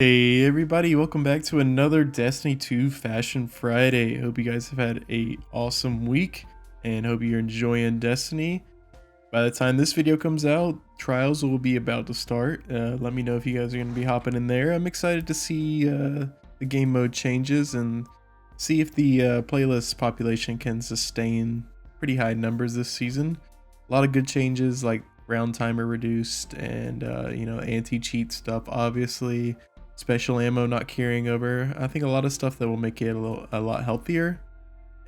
Hey everybody, welcome back to another Destiny 2 Fashion Friday. Hope you guys have had a awesome week and hope you're enjoying Destiny. By the time this video comes out, trials will be about to start. Let me know if you guys are going to be hopping in there. I'm excited to see the game mode changes and see if the playlist population can sustain pretty high numbers this season. A lot of good changes like round timer reduced and anti-cheat stuff obviously. Special ammo not carrying over. I think a lot of stuff that will make it a lot healthier,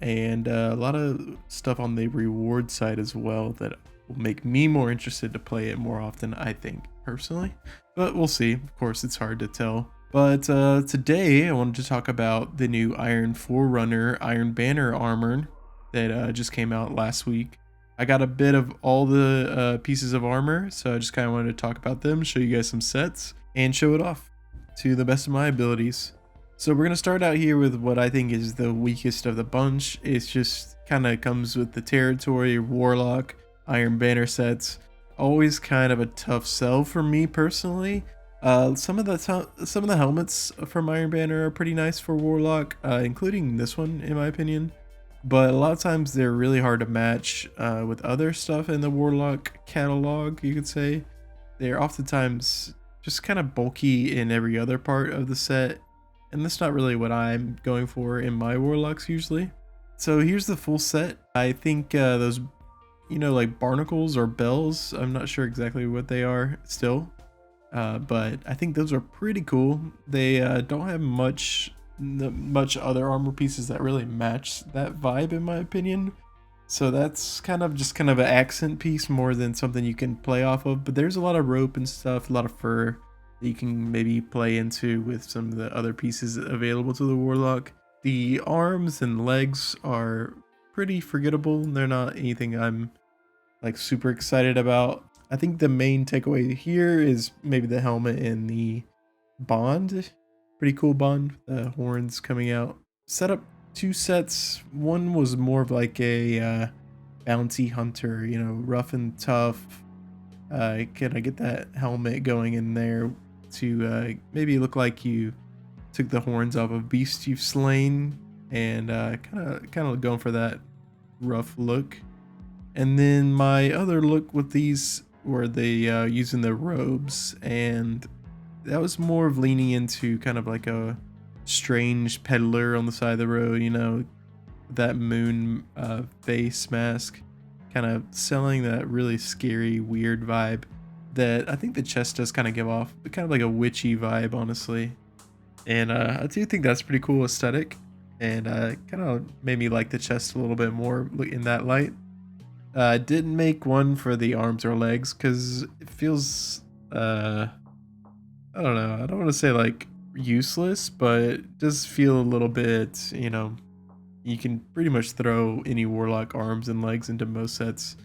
and a lot of stuff on the reward side as well that will make me more interested to play it more often, I think, personally. But we'll see. Of course, it's hard to tell. But today I wanted to talk about the new Iron Forerunner Iron Banner armor that just came out last week. I got a bit of all the pieces of armor, so I just kind of wanted to talk about them, show you guys some sets, and show it off to the best of my abilities. So we're going to start out here with what I think is the weakest of the bunch. It's just kind of comes with the territory. Warlock, Iron Banner sets, always kind of a tough sell for me personally. Some of the helmets from Iron Banner are pretty nice for Warlock, including this one in my opinion. But a lot of times they're really hard to match with other stuff in the Warlock catalog, you could say. They're oftentimes just kind of bulky in every other part of the set, and that's not really what I'm going for in my Warlocks usually. So here's the full set. I think those, like barnacles or bells, I'm not sure exactly what they are still, but I think those are pretty cool. They don't have much other armor pieces that really match that vibe in my opinion. So that's kind of an accent piece more than something you can play off of. But there's a lot of rope and stuff, a lot of fur that you can maybe play into with some of the other pieces available to the Warlock. The arms and legs are pretty forgettable. They're not anything I'm like super excited about. I think the main takeaway here is maybe the helmet and the bond. Pretty cool bond. The horns coming out. Set up two sets. One was more of like a bounty hunter, rough and tough. Can I get that helmet going in there to maybe look like you took the horns off of beasts you've slain, and kind of going for that rough look. And then my other look with these were the using the robes, and that was more of leaning into kind of like a strange peddler on the side of the road, that moon face mask, kind of selling that really scary, weird vibe that I think the chest does kind of give off, kind of like a witchy vibe, honestly. And I do think that's pretty cool aesthetic, and kind of made me like the chest a little bit more in that light. I didn't make one for the arms or legs because it feels, I don't know, I don't want to say like useless, but it does feel a little bit, you can pretty much throw any Warlock arms and legs into most sets,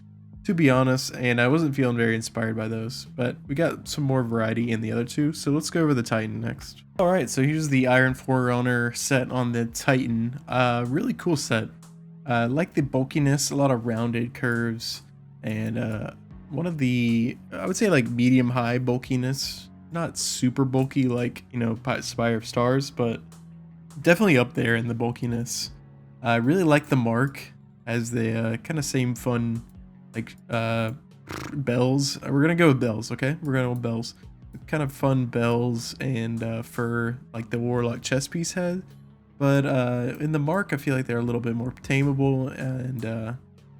to be honest, and I wasn't feeling very inspired by those, but we got some more variety in the other two, so let's go over the Titan next. Alright, so here's the Iron Forerunner set on the Titan. Really cool set. Like the bulkiness, a lot of rounded curves, and one of the, I would say like medium-high bulkiness. Not super bulky like, Spire of Stars, but definitely up there in the bulkiness. I really like the mark as the kind of same fun, like bells. We're gonna go with bells, okay? We're gonna go with bells. Kind of fun bells and fur like the Warlock chest piece had. But in the mark, I feel like they're a little bit more tameable, and I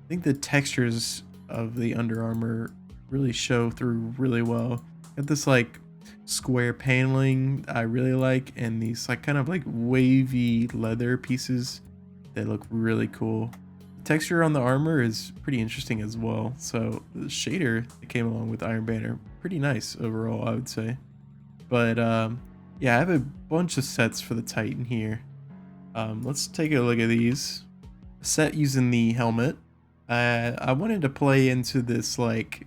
think the textures of the Under Armour really show through really well. Got this like square paneling I really like, and these like kind of like wavy leather pieces that look really cool. The texture on the armor is pretty interesting as well, so the shader that came along with Iron Banner, pretty nice overall, I would say. But yeah, I have a bunch of sets for the Titan here. Let's take a look at these. Set using the helmet. I wanted to play into this like,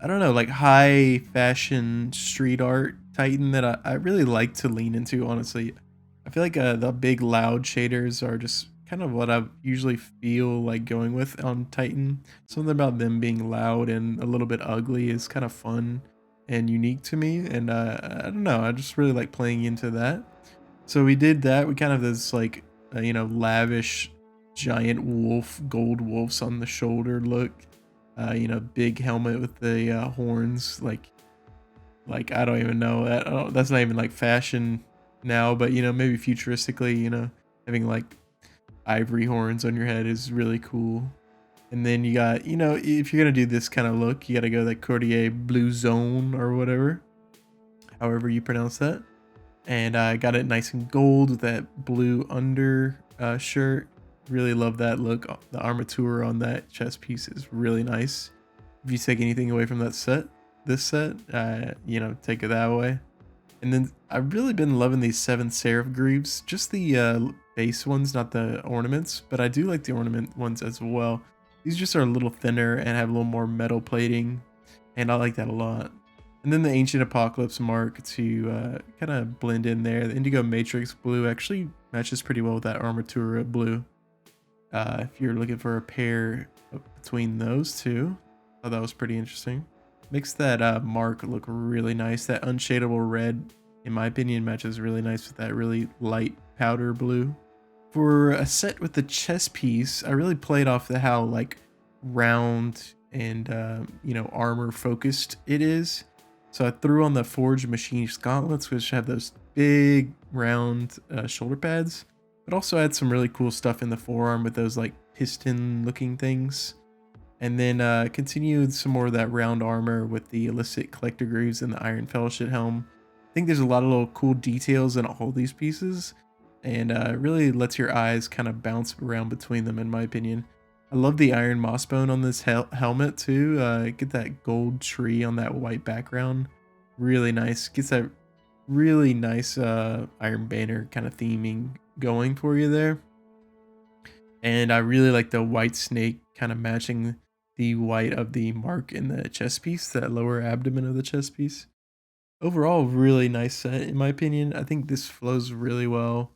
I don't know, like high fashion street art Titan that I really like to lean into, honestly. I feel like the big loud shaders are just kind of what I usually feel like going with on Titan. Something about them being loud and a little bit ugly is kind of fun. and unique to me, and I don't know, I just really like playing into that. So we did that. We kind of this like you know, lavish giant wolf, gold wolves on the shoulder look. You know, big helmet with the horns, like I don't even know that. That's not even like fashion now, but you know, maybe futuristically, you know, having like ivory horns on your head is really cool. And then you got, you know, if you're gonna do this kind of look, you gotta go that Courtier Blue Zone or whatever, however you pronounce that. And I got it nice and gold with that blue under shirt. Really love that look. The armature on that chest piece is really nice. If you take anything away from that set, this set, you know, take it that away. And then I've really been loving these 7 Seraph Greaves, just the base ones, not the ornaments, but I do like the ornament ones as well. These just are a little thinner and have a little more metal plating, and I like that a lot. And then the Ancient Apocalypse mark to kind of blend in there. The Indigo Matrix blue actually matches pretty well with that Armatura blue. If you're looking for a pair between those two, I thought that was pretty interesting. Makes that mark look really nice. That unshadable red, in my opinion, matches really nice with that really light powder blue. For a set with the chest piece, I really played off the how like round and you know, armor focused it is. So I threw on the Forged Machine gauntlets, which have those big round shoulder pads, but also had some really cool stuff in the forearm with those like piston looking things. And then continued some more of that round armor with the illicit collector greaves and the Iron Fellowship helm. I think there's a lot of little cool details in all these pieces, and it really lets your eyes kind of bounce around between them, in my opinion. I love the iron mossbone on this helmet too. Get that gold tree on that white background. Really nice. Gets that really nice Iron Banner kind of theming going for you there. And I really like the white snake kind of matching the white of the mark in the chest piece, that lower abdomen of the chest piece. Overall, really nice set in my opinion. I think this flows really well.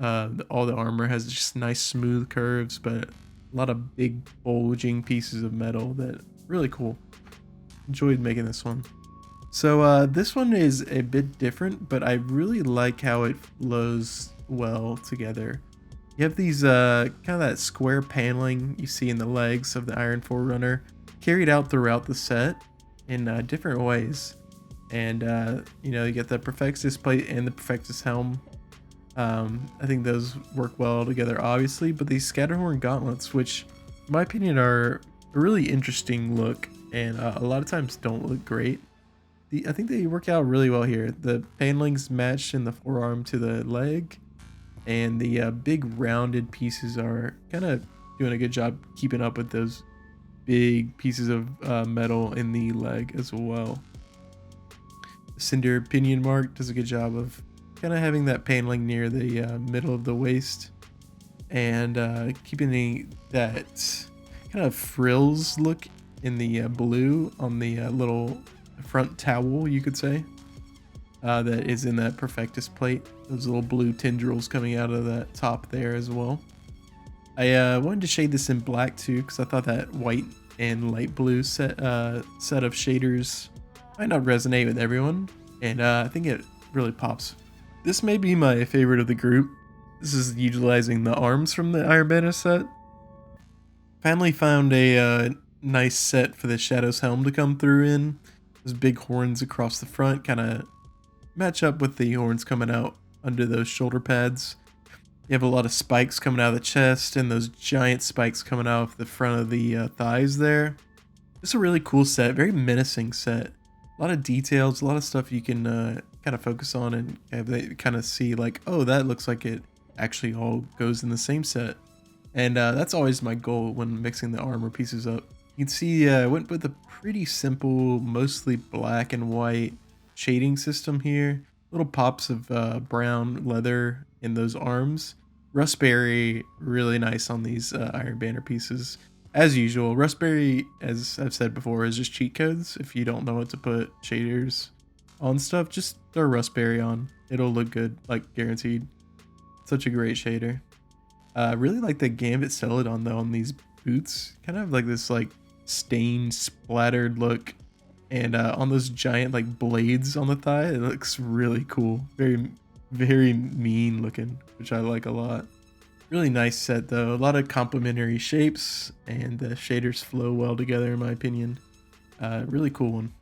All the armor has just nice smooth curves, but a lot of big bulging pieces of metal that really cool. Enjoyed making this one. So this one is a bit different, but I really like how it flows well together. You have these kind of that square paneling you see in the legs of the Iron Forerunner carried out throughout the set in different ways. And you know, you get the Perfectus plate and the Perfectus helm. I think those work well together, obviously, but these Scatterhorn gauntlets, which in my opinion are a really interesting look and a lot of times don't look great. I think they work out really well here. The paneling's matched in the forearm to the leg, and the big rounded pieces are kind of doing a good job keeping up with those big pieces of metal in the leg as well. The Cinder pinion mark does a good job of kind of having that paneling near the middle of the waist, and keeping that kind of frills look in the blue on the little front towel, you could say, that is in that Perfectus plate. Those little blue tendrils coming out of that top there as well. I wanted to shade this in black too, because I thought that white and light blue set of shaders might not resonate with everyone, and I think it really pops. This may be my favorite of the group. This is utilizing the arms from the Iron Banner set. Finally found a nice set for the Shadow's helm to come through in. Those big horns across the front kind of match up with the horns coming out under those shoulder pads. You have a lot of spikes coming out of the chest and those giant spikes coming out of the front of the thighs there. It's a really cool set, very menacing set. A lot of details, a lot of stuff you can kind of focus on and kind of see like, oh, that looks like it actually all goes in the same set. And that's always my goal when mixing the armor pieces up. You can see I went with a pretty simple, mostly black and white shading system here. Little pops of brown leather in those arms. Rustberry, really nice on these Iron Banner pieces. As usual, Rustberry, as I've said before, is just cheat codes. If you don't know what to put shaders on stuff, just throw Rustberry on. It'll look good, like guaranteed. Such a great shader. I really like the Gambit Celadon though on these boots. Kind of like this like stained, splattered look. And on those giant like blades on the thigh, it looks really cool. Very, very mean looking, which I like a lot. Really nice set though. A lot of complementary shapes, and the shaders flow well together in my opinion. Really cool one.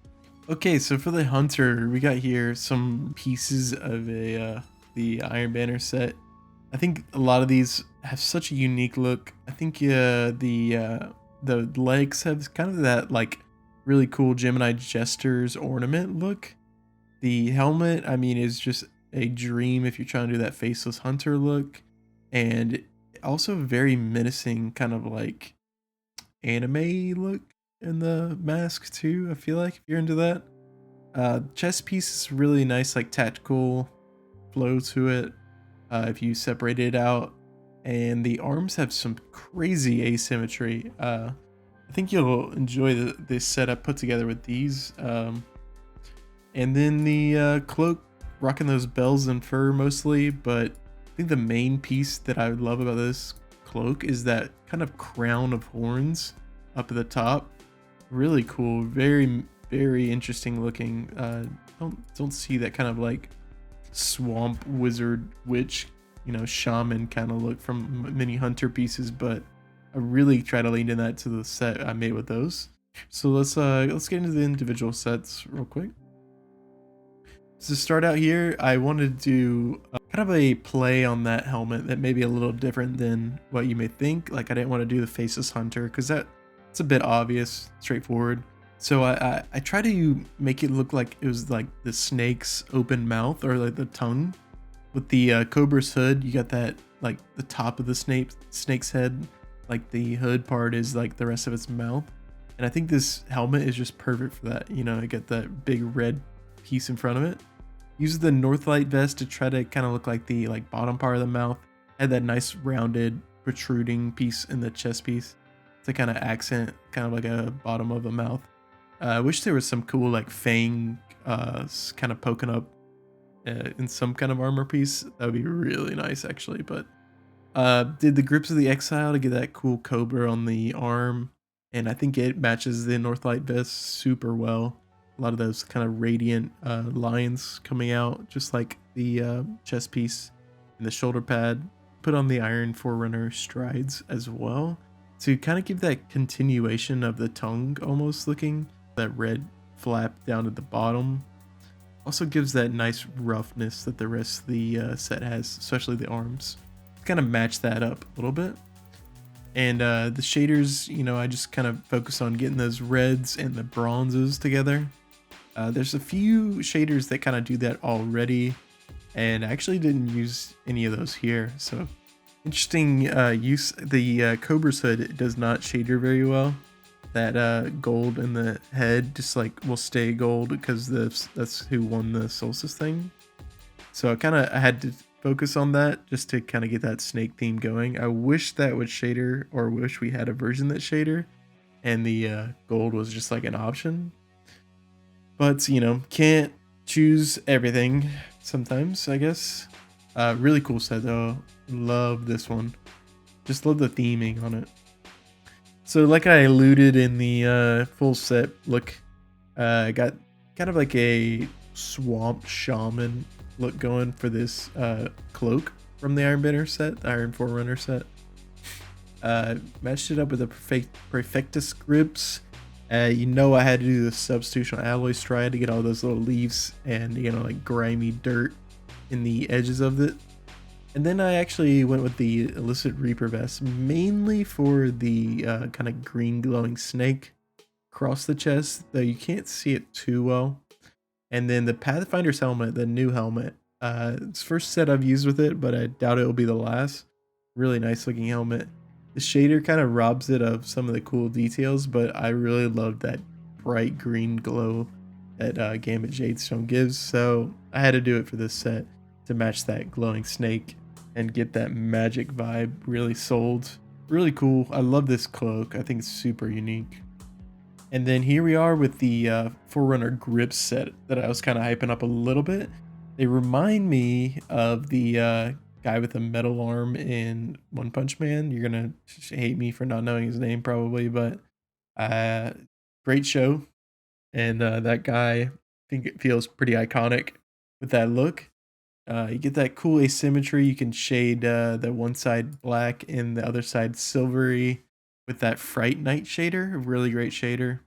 Okay, so for the hunter, we got here some pieces of the Iron Banner set. I think a lot of these have such a unique look. I think the legs have kind of that like really cool Gemini Jester's ornament look. The helmet, I mean, is just a dream if you're trying to do that faceless hunter look, and also very menacing kind of like anime look in the mask too. I feel like if you're into that. Chest piece is really nice, like tactical flow to it. If you separate it out, and the arms have some crazy asymmetry. I think you'll enjoy this setup put together with these. And then the cloak, rocking those bells and fur mostly, but I think the main piece that I love about this cloak is that kind of crown of horns up at the top. Really cool, very interesting looking. Don't see that kind of like swamp wizard witch, you know, shaman kind of look from many hunter pieces, but I really try to lean in that to the set I made with those. So let's get into the individual sets real quick. So to start out here, I wanted to do kind of a play on that helmet that may be a little different than what you may think. Like I didn't want to do the faceless hunter because it's a bit obvious, straightforward. So I try to make it look like it was like the snake's open mouth, or like the tongue. With the cobra's hood, you got that like the top of the snake's head, like the hood part is like the rest of its mouth. And I think this helmet is just perfect for that. You know, I got that big red piece in front of it. Use the Northlight vest to try to kind of look like the like bottom part of the mouth. Had that nice rounded protruding piece in the chest piece to kind of accent kind of like a bottom of a mouth. I wish there was some cool like fang kind of poking up in some kind of armor piece. That would be really nice actually. But did the grips of the exile to get that cool cobra on the arm, and I think it matches the Northlight vest super well. A lot of those kind of radiant lines coming out, just like the chest piece and the shoulder pad. Put on the Iron Forerunner strides as well to kind of give that continuation of the tongue almost looking. That red flap down at the bottom also gives that nice roughness that the rest of the set has, especially the arms. Kind of match that up a little bit. And the shaders, you know, I just kind of focus on getting those reds and the bronzes together. There's a few shaders that kind of do that already, and I actually didn't use any of those here. So interesting use. The Cobra's hood does not shader very well. That gold in the head just like will stay gold because that's who won the solstice thing. So I had to focus on that just to kind of get that snake theme going. I wish that would shader, or wish we had a version that shader and the gold was just like an option. But you know, can't choose everything sometimes, I guess. Really cool set though. Love this one. Just love the theming on it. So like I alluded in the full set look, I got kind of like a swamp shaman look going for this cloak from the Iron Banner set, the Iron Forerunner set. Matched it up with the Perfectus grips. You know, I had to do the substitutional alloy stride to get all those little leaves and, you know, like grimy dirt in the edges of it. And then I actually went with the Illicit Reaper vest, mainly for the kind of green glowing snake across the chest, though you can't see it too well. And then the Pathfinder's helmet, the new helmet. It's the first set I've used with it, but I doubt it will be the last. Really nice looking helmet. The shader kind of robs it of some of the cool details, but I really love that bright green glow that Gambit Jadestone gives. So I had to do it for this set to match that glowing snake and get that magic vibe really sold. Really cool. I love this cloak. I think it's super unique. And then here we are with the Forerunner grips set that I was kind of hyping up a little bit. They remind me of the guy with the metal arm in One Punch Man. You're gonna hate me for not knowing his name probably, but great show. And that guy, I think it feels pretty iconic with that look. You get that cool asymmetry. You can shade the one side black and the other side silvery with that Fright Night shader, a really great shader.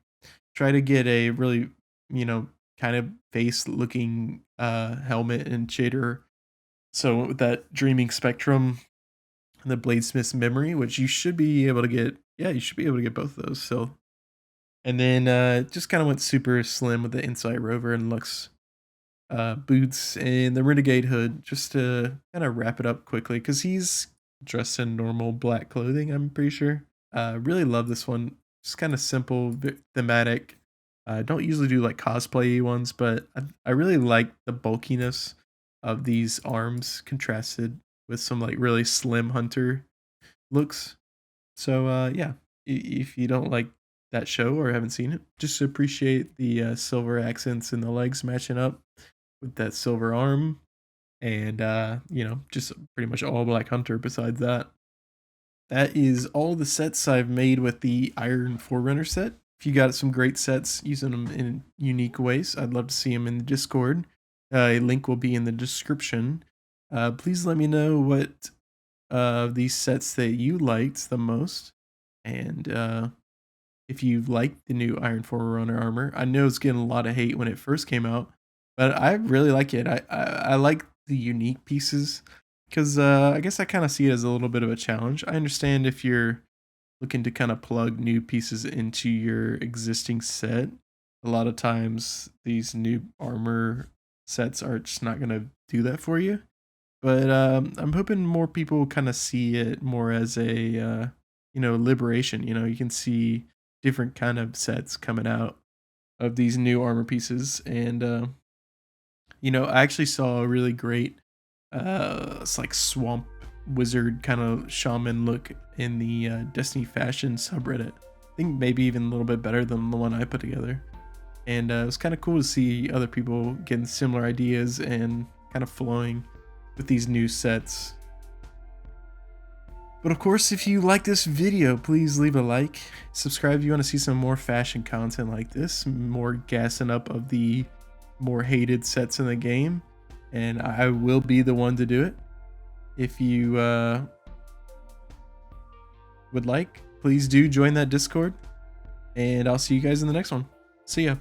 Try to get a really, you know, kind of face looking helmet and shader. So with that Dreaming Spectrum and the Bladesmith's Memory, which you should be able to get, yeah, you should be able to get both of those. So, and then just kind of went super slim with the Insight Rover and Lux boots and the Renegade hood, just to kind of wrap it up quickly because he's dressed in normal black clothing, I'm pretty sure. Really love this one. Just kind of simple, thematic. I don't usually do like cosplay ones, but I really like the bulkiness of these arms contrasted with some like really slim hunter looks. So yeah, if you don't like that show or haven't seen it, just appreciate the silver accents and the legs matching up with that silver arm, and you know, just pretty much all black hunter besides that. That is all the sets I've made with the Iron Forerunner set. If you got some great sets using them in unique ways, I'd love to see them in the Discord. A link will be in the description. Please let me know what these sets that you liked the most, and if you like the new Iron Forerunner armor. I know it's getting a lot of hate when it first came out, but I really like it. I like the unique pieces because I guess I kind of see it as a little bit of a challenge. I understand if you're looking to kind of plug new pieces into your existing set. A lot of times these new armor sets are just not going to do that for you. But I'm hoping more people kind of see it more as a you know, liberation. You know, you can see different kind of sets coming out of these new armor pieces, and you know, I actually saw a really great it's like swamp wizard kind of shaman look in the Destiny Fashion subreddit. I think maybe even a little bit better than the one I put together. And it was kind of cool to see other people getting similar ideas and kind of flowing with these new sets. But of course, if you like this video, please leave a like, subscribe if you want to see some more fashion content like this, more gassing up of the more hated sets in the game, and I will be the one to do it. If you would like, please do join that Discord, and I'll see you guys in the next one. See ya.